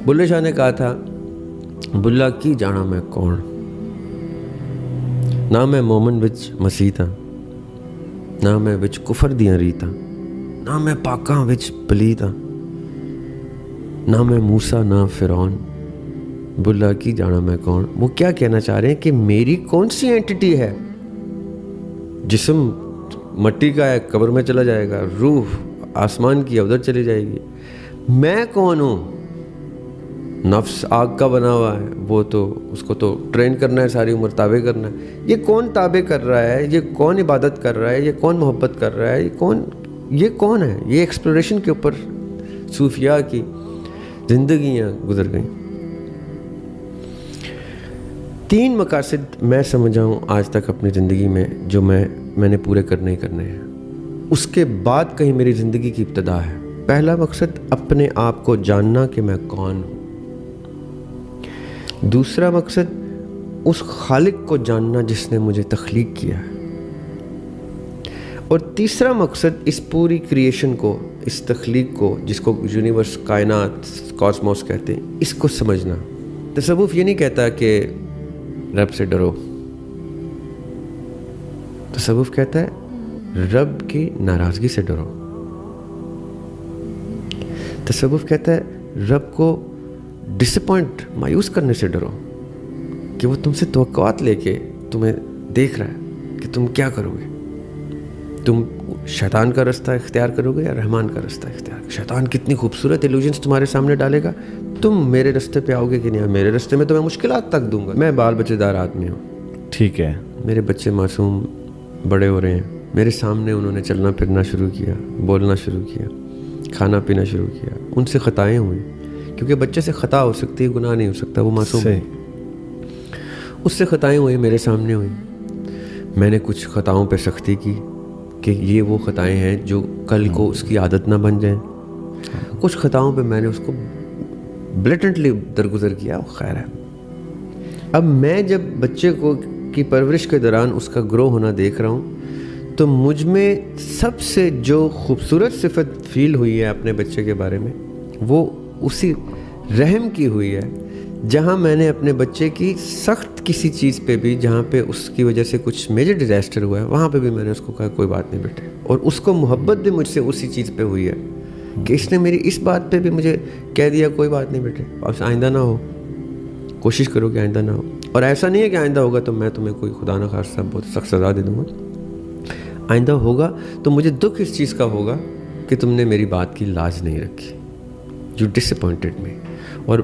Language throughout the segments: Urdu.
بلے شاہ نے کہا تھا بلا کی جانا میں کون، نہ میں مومن وچ مسیح تھا، نہ میں وچ کفر دیاں ریتاں، نہ میں پاکاں وچ پلیت ہاں، نہ میں موسیٰ نہ فرعون، بلا کی جانا میں کون۔ وہ کیا کہنا چاہ رہے ہیں کہ میری کون سی اینٹیٹی ہے؟ جسم مٹی کا ہے، قبر میں چلا جائے گا، روح آسمان کی ادھر چلی جائے گی، میں کون ہوں؟ نفس آگ کا بنا ہوا ہے، وہ تو اس کو تو ٹرین کرنا ہے، ساری عمر تابع کرنا ہے۔ یہ کون تابع کر رہا ہے؟ یہ کون عبادت کر رہا ہے؟ یہ کون محبت کر رہا ہے؟ یہ کون ہے؟ یہ ایکسپلوریشن کے اوپر صوفیاء کی زندگیاں گزر گئیں۔ 3 مقاصد میں سمجھا ہوں آج تک اپنی زندگی میں جو میں نے پورے کرنے ہی کرنے ہیں، اس کے بعد کہیں میری زندگی کی ابتدا ہے۔ پہلا مقصد اپنے آپ کو جاننا کہ میں کون ہوں، دوسرا مقصد اس خالق کو جاننا جس نے مجھے تخلیق کیا ہے، اور تیسرا مقصد اس پوری کریشن کو، اس تخلیق کو جس کو یونیورس، کائنات، کاسموس کہتے ہیں، اس کو سمجھنا۔ تصوف یہ نہیں کہتا کہ رب سے ڈرو، تصوف کہتا ہے رب کی ناراضگی سے ڈرو، تصوف کہتا ہے رب کو ڈسپوائنٹ، مایوس کرنے سے ڈرو، کہ وہ تم سے توقعات لے کے تمہیں دیکھ رہا ہے کہ تم کیا کرو گے، تم شیطان کا رستہ اختیار کرو گے یا رحمان کا رستہ اختیار۔ شیطان کتنی خوبصورت ایلوژنس تمہارے سامنے ڈالے گا، تم میرے رستے پہ آؤ گے کہ نہیں؟ میرے رستے میں تو میں مشکلات تک دوں گا۔ میں بال بچے دار آدمی ہوں، ٹھیک ہے، میرے بچے معصوم بڑے ہو رہے ہیں، میرے سامنے انہوں نے چلنا پھرنا شروع کیا، بولنا شروع کیا، کھانا پینا شروع کیا، ان سے خطائیں ہوئیں، کیونکہ بچے سے خطا ہو سکتی ہے، گناہ نہیں ہو سکتا، وہ معصوم ہے۔ اس سے خطائیں ہوئیں، میرے سامنے ہوئیں، میں نے کچھ خطاؤں پہ سختی کی کہ یہ وہ خطائیں ہیں جو کل کو اس کی عادت نہ بن جائیں، کچھ خطاؤں پہ میں نے اس کو بلیٹنٹلی درگزر کیا، خیر ہے۔ اب میں جب بچے کو کی پرورش کے دوران اس کا گرو ہونا دیکھ رہا ہوں، تو مجھ میں سب سے جو خوبصورت صفت فیل ہوئی ہے اپنے بچے کے بارے میں، وہ اسی رحم کی ہوئی ہے، جہاں میں نے اپنے بچے کی سخت کسی چیز پہ بھی، جہاں پہ اس کی وجہ سے کچھ میجر ڈیزاسٹر ہوا ہے، وہاں پہ بھی میں نے اس کو کہا کوئی بات نہیں بیٹے، اور اس کو محبت بھی مجھ سے اسی چیز پہ ہوئی ہے کہ اس نے میری اس بات پہ بھی مجھے کہہ دیا کوئی بات نہیں بیٹے، اب آئندہ نہ ہو، کوشش کرو کہ آئندہ نہ ہو، اور ایسا نہیں ہے کہ آئندہ ہوگا تو میں تمہیں کوئی خدا نہ خواستہ بہت سخت سزا دے دوں گا، آئندہ ہوگا تو مجھے دکھ اس چیز کا ہوگا کہ تم نے میری بات کی لاج نہیں رکھی، یو ڈسپوائنٹڈ می۔ اور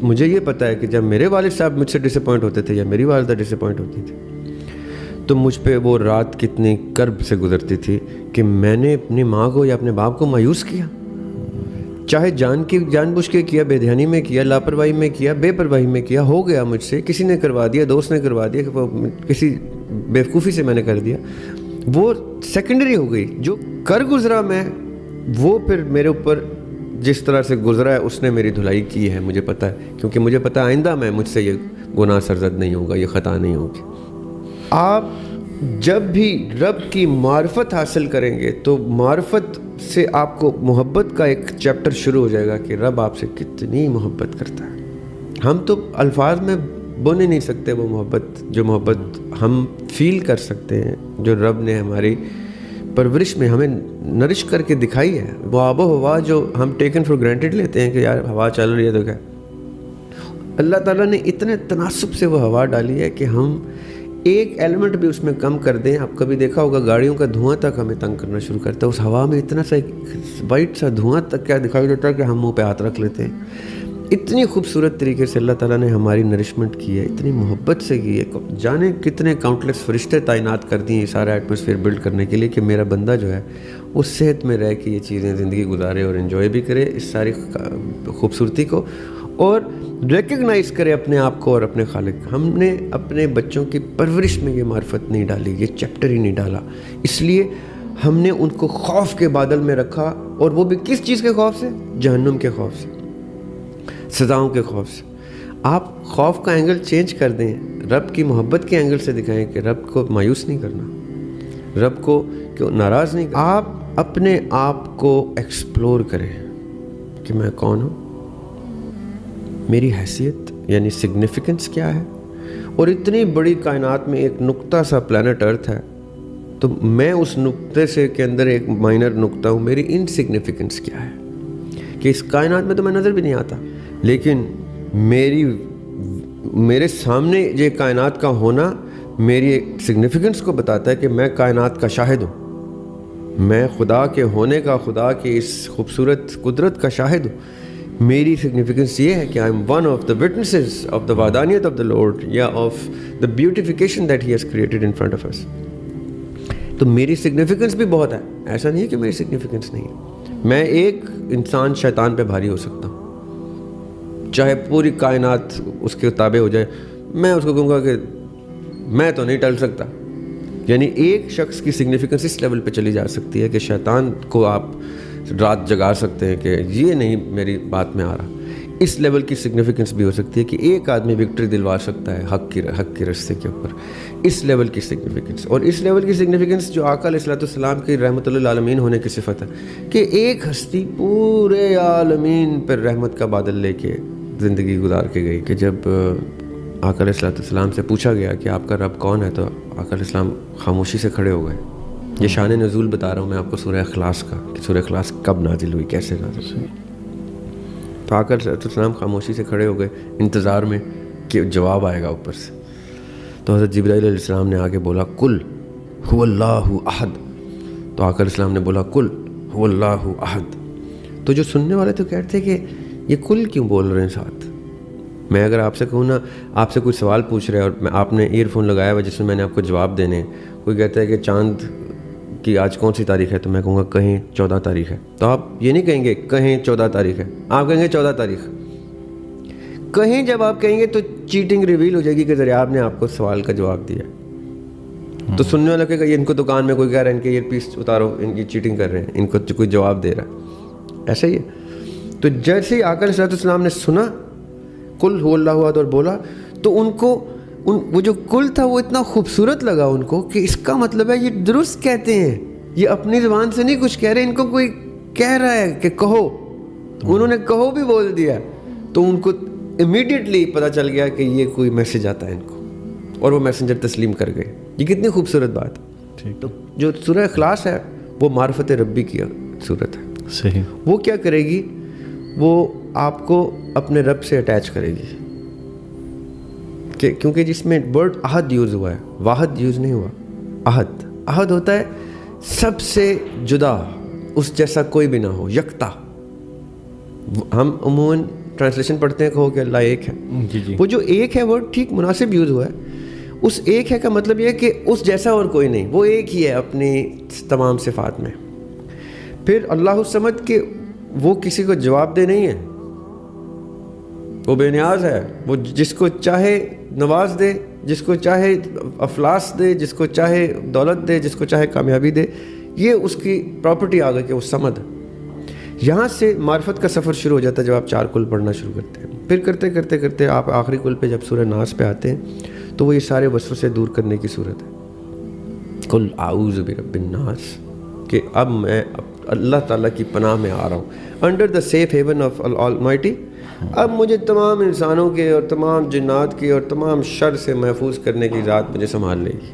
مجھے یہ پتہ ہے کہ جب میرے والد صاحب مجھ سے ڈسپوائنٹ ہوتے تھے یا میری والدہ ڈسپوائنٹ ہوتی تھی، تو مجھ پہ وہ رات کتنی کرب سے گزرتی تھی کہ میں نے اپنی ماں کو یا اپنے باپ کو مایوس کیا، چاہے جان بوجھ کے کیا، بے دھیانی میں کیا، لاپرواہی میں کیا، بے پرواہی میں کیا، ہو گیا مجھ سے، کسی نے کروا دیا، دوست نے کروا دیا، کسی بیوقوفی سے میں نے کر دیا، وہ سیکنڈری ہو گئی۔ جو کر گزرا میں، وہ پھر میرے اوپر جس طرح سے گزرا ہے اس نے میری دھلائی کی ہے، مجھے پتہ ہے، کیونکہ مجھے پتہ ہے آئندہ مجھ سے یہ گناہ سرزد نہیں ہوگا، یہ خطا نہیں ہوگی۔ آپ جب بھی رب کی معرفت حاصل کریں گے تو معرفت سے آپ کو محبت کا ایک چیپٹر شروع ہو جائے گا کہ رب آپ سے کتنی محبت کرتا ہے۔ ہم تو الفاظ میں بول ہی نہیں سکتے وہ محبت، جو محبت ہم فیل کر سکتے ہیں، جو رب نے ہماری پرورش میں ہمیں نرش کر کے دکھائی ہے۔ وہ آب و ہوا جو ہم ٹیکن فار گرانٹیڈ لیتے ہیں کہ یار ہوا چل رہی ہے تو کیا، اللہ تعالیٰ نے اتنے تناسب سے وہ ہوا ڈالی ہے کہ ہم ایک ایلیمنٹ بھی اس میں کم کر دیں، آپ کبھی دیکھا ہوگا گاڑیوں کا دھواں تک ہمیں تنگ کرنا شروع کرتا ہے، اس ہوا میں اتنا سا وائٹ سا دھواں تک کیا دکھائی دیتا ہے کہ ہم منہ پہ ہاتھ رکھ لیتے ہیں۔ اتنی خوبصورت طریقے سے اللہ تعالیٰ نے ہماری نرشمنٹ کی ہے، اتنی محبت سے کی ہے، جانے کتنے کاؤنٹلیس فرشتے تعینات کر دیے سارا ایٹماسفیئر بلڈ کرنے کے لیے کہ میرا بندہ جو ہے وہ صحت میں رہ کے یہ چیزیں زندگی گزارے اور انجوائے بھی کرے اس ساری خوبصورتی کو، اور ریکگنائز کرے اپنے آپ کو اور اپنے خالق۔ ہم نے اپنے بچوں کی پرورش میں یہ معرفت نہیں ڈالی، یہ چیپٹر ہی نہیں ڈالا، اس لیے ہم نے ان کو خوف کے بادل میں رکھا، اور وہ بھی کس چیز کے خوف سے؟ جہنم کے خوف سے، سزاؤں کے خوف سے۔ آپ خوف کا اینگل چینج کر دیں، رب کی محبت کے اینگل سے دکھائیں کہ رب کو مایوس نہیں کرنا، رب کو کیوں ناراض نہیں کرنا۔ آپ اپنے آپ کو ایکسپلور کریں کہ میں کون ہوں، میری حیثیت یعنی سگنیفیکنس کیا ہے. اور اتنی بڑی کائنات میں ایک نقطہ سا پلانٹ ارتھ ہے, تو میں اس نقطے سے کے اندر ایک مائنر نقطہ ہوں. میری انسگنیفیکنس کیا ہے کہ اس کائنات میں تو میں نظر بھی نہیں آتا, لیکن میرے سامنے یہ کائنات کا ہونا میری سگنیفیکنس کو بتاتا ہے کہ میں کائنات کا شاہد ہوں, میں خدا کے ہونے کا, خدا کی اس خوبصورت قدرت کا شاہد ہوں. میری سگنیفیکنس یہ ہے کہ I am one of the witnesses of the وحدانیت آف دا لارڈ, یا of the beautification that he has created in front of us. تو میری سگنیفیکنس بھی بہت ہے, ایسا نہیں ہے کہ میری سگنیفیکنس نہیں ہے. میں ایک انسان شیطان پہ بھاری ہو سکتا ہوں, چاہے پوری کائنات اس کے تابع ہو جائے, میں اس کو کہوں گا کہ میں تو نہیں ٹل سکتا. یعنی ایک شخص کی سگنیفیکنس اس لیول پہ چلی جا سکتی ہے کہ شیطان کو آپ رات جگا سکتے ہیں کہ یہ نہیں میری بات میں آ رہا. اس لیول کی سگنیفیکنس بھی ہو سکتی ہے کہ ایک آدمی وکٹری دلوا سکتا ہے حق کے رستے کے اوپر. اس لیول کی سگنیفیکنس, اور اس لیول کی سگنیفیکنس جو آقا علیہ الصلوۃ والسلام کی رحمت للعالمین ہونے کی صفت ہے کہ ایک ہستی پورے عالمین پر رحمت کا بادل لے کے زندگی گزار کے گئی. کہ جب آقا علیہ الصلوۃ والسلام سے پوچھا گیا کہ آپ کا رب کون ہے, تو آقا علیہ السلام خاموشی سے کھڑے ہو گئے. یہ شان نزول بتا رہا ہوں میں آپ کو سورہ اخلاص کا, کہ سورہ اخلاص کب نازل ہوئی, کیسے نازل ہوئی. تو آقا علیہ السلام خاموشی سے کھڑے ہو گئے انتظار میں کہ جواب آئے گا اوپر سے. تو حضرت جبرائیل علیہ السلام نے آگے بولا کل هو اللہ احد. تو آقا علیہ السلام نے بولا کل هو اللہ احد. تو جو سننے والے تو کہتے کہ یہ کل کیوں بول رہے ہیں ساتھ. میں اگر آپ سے کہوں نا, آپ سے کوئی سوال پوچھ رہے ہیں اور آپ نے ایئر فون لگایا ہوا جس میں نے آپ کو جواب دینے, کوئی کہتا ہے کہ چاند کی آج کون سی تاریخ ہے, تو میں کہوں گا کہیں 14 تاریخ ہے. تو آپ یہ نہیں کہیں گے کہیں 14 تاریخ ہے, آپ کہیں گے 14 تاریخ. کہیں جب آپ کہیں گے تو چیٹنگ ریویل ہو جائے گی کہ دریاب نے آپ کو سوال کا جواب دیا. تو سننے والا کہ ان کو دکان میں کوئی کہہ رہا ہے ان کے ایئر پیس اتارو, ان کی چیٹنگ کر رہے ہیں, ان کو کوئی جواب دے رہا ہے. ایسا ہی ہے. تو جیسے ہی آقا علیہ السلام نے سنا کل هو اللہ احد اور بولا, تو ان کو وہ جو کل تھا وہ اتنا خوبصورت لگا ان کو کہ اس کا مطلب ہے یہ درست کہتے ہیں, یہ اپنی زبان سے نہیں کچھ کہہ رہے, ان کو کوئی کہہ رہا ہے کہ کہو. انہوں نے کہو بھی بول دیا, تو ان کو امیڈیٹلی پتہ چل گیا کہ یہ کوئی میسج آتا ہے ان کو, اور وہ میسنجر تسلیم کر گئے. یہ کتنی خوبصورت بات ہے. تو جو سورہ اخلاص ہے وہ معرفت ربی کی صورت ہے. صحیح. وہ کیا کرے گی, وہ آپ کو اپنے رب سے اٹیچ کرے گی. کہ کیونکہ جس میں ورڈ احد یوز ہوا ہے, واحد یوز نہیں ہوا. احد, احد ہوتا ہے سب سے جدا, اس جیسا کوئی بھی نہ ہو, یکتا. ہم عموماً ٹرانسلیشن پڑھتے ہیں کہو کہ اللہ ایک ہے. جی. وہ جو ایک ہے ورڈ ٹھیک مناسب یوز ہوا ہے. اس ایک ہے کا مطلب یہ ہے کہ اس جیسا اور کوئی نہیں, وہ ایک ہی ہے اپنی تمام صفات میں. پھر اللہ الصمد کہ وہ کسی کو جواب دے نہیں ہے, وہ بے نیاز ہے. وہ جس کو چاہے نواز دے, جس کو چاہے افلاس دے, جس کو چاہے دولت دے, جس کو چاہے کامیابی دے. یہ اس کی پراپرٹی آ گئی کہ وہ صمد. یہاں سے معرفت کا سفر شروع ہو جاتا ہے جب آپ 4 کل پڑھنا شروع کرتے ہیں. پھر کرتے کرتے کرتے آپ آخری کل پہ جب سورہ ناس پہ آتے ہیں تو وہ یہ سارے وسوسے دور کرنے کی صورت ہے. قل اعوذ برب الناس, کہ اب میں اللہ تعالیٰ کی پناہ میں آ رہا ہوں, under the safe haven of Almighty. اب مجھے تمام انسانوں کے اور تمام جنات کی اور تمام شر سے محفوظ کرنے کی ذات مجھے سنبھال لے گی.